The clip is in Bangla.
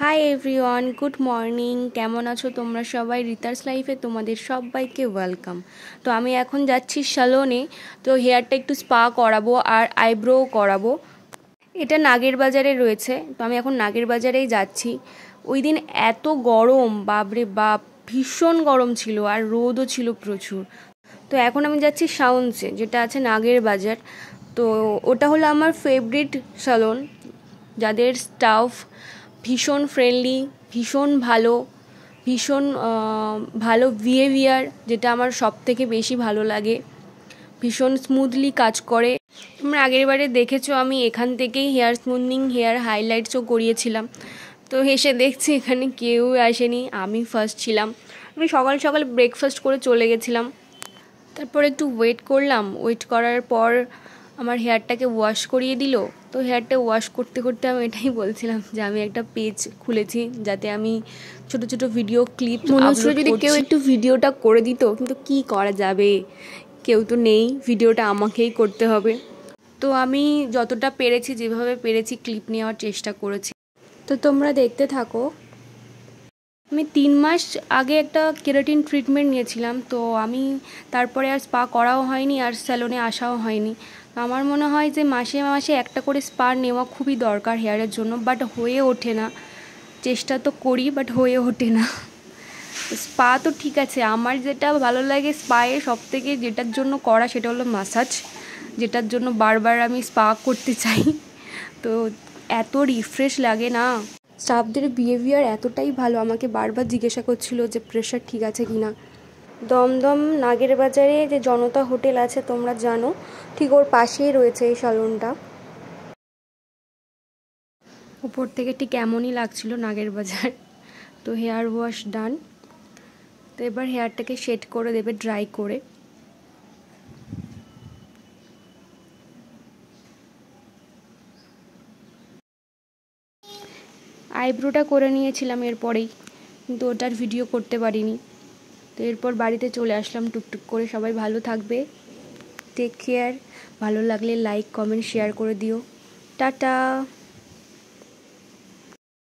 Hi everyone, good morning. কেমন আছো তোমরা সবাই? রিতার্স লাইফে তোমাদের সবাইকে ওয়েলকাম। তো আমি এখন যাচ্ছি স্যালনে। তো হেয়ারটা একটু স্পা করাবো আর আইব্রো করাবো। এটা নাগের বাজারে রয়েছে, তো আমি এখন নাগের বাজারেই যাচ্ছি। ওই দিন এত গরম, বাপরে বাপ, ভীষণ গরম ছিল আর রোদও ছিল প্রচুর। তো এখন আমি যাচ্ছি শাউন্সে, যেটা আছে নাগের বাজার। তো ওটা হলো আমার ফেভারিট স্যালন, যাদের স্টাফ ভীষণ ফ্রেন্ডলি, ভীষণ ভালো, ভীষণ ভালো বিহেভিয়ার, যেটা আমার সব থেকে বেশি ভালো লাগে। ভীষণ স্মুথলি কাজ করে। তোমরা আগের বারে দেখেছো আমি এখান থেকেই হেয়ার স্মুথনিং, হেয়ার হাইলাইটসও করিয়েছিলাম। তো এসে দেখছি এখানে কেউ আসেনি, আমি ফার্স্ট ছিলাম। আমি সকাল সকাল ব্রেকফাস্ট করে চলে গেছিলাম। তারপর একটু ওয়েট করলাম। ওয়েট করার পর আমার হেয়ারটাকে ওয়াশ করিয়ে দিল। তো হেয়ারটা ওয়াশ করতে করতে আমি এটাই বলছিলাম যে আমি একটা পেজ খুলেছি, যাতে আমি ছোট ছোট ভিডিও ক্লিপ আপলোড যদি কেউ একটু ভিডিওটা করে দিত, কিন্তু কি করা যাবে, কেউ তো নেই, ভিডিওটা আমাকেই করতে হবে। তো আমি যতটা পেরেছি, যেভাবে পেরেছি, ক্লিপ নেওয়ার চেষ্টা করেছি। তো তোমরা দেখতে থাকো। আমি 3 মাস আগে একটা কেরাটিন ট্রিটমেন্ট নিয়েছিলাম। তো আমি তারপরে আর স্পা করাও হয়নি আর স্যালনে আসাও হয়নি। আমার মনে হয় যে মাসে মাসে একটা করে স্পা নেওয়া খুবই দরকার হেয়ারের জন্য, বাট হয়ে ওঠে না। চেষ্টা তো করি, বাট হয়ে ওঠে না। স্পা তো ঠিক আছে, আমার যেটা ভালো লাগে স্পায়ে সবথেকে, যেটার জন্য করা, সেটা হলো ম্যাসাজ, যেটার জন্য বারবার আমি স্পা করতে চাই। তো এত রিফ্রেশ লাগে না। স্টাফদের বিহেভিয়ার এতটাই ভালো, আমাকে বারবার জিজ্ঞাসা করছিল যে প্রেশার ঠিক আছে কি না। দমদম নাগের বাজারে যে জনতা হোটেল আছে, তোমরা জানো, ঠিক ওর পাশেই রয়েছে এই স্যালনটা। উপর থেকে ঠিক এমনই লাগছিল নাগের বাজার। তো হেয়ার ওয়াশ ডান। তো এবার হেয়ারটাকে সেট করে দেবে ড্রাই করে। আইব্রোটা করে নিয়েছিলাম এরপরেই, কিন্তু ওটার ভিডিও করতে পারিনি। তো এরপর বাড়িতে চলে আসলাম টুকটুক করে। সবাই ভালো থাকবে, টেক কেয়ার। ভালো লাগলে লাইক, কমেন্ট, শেয়ার করে দিও। টাটা।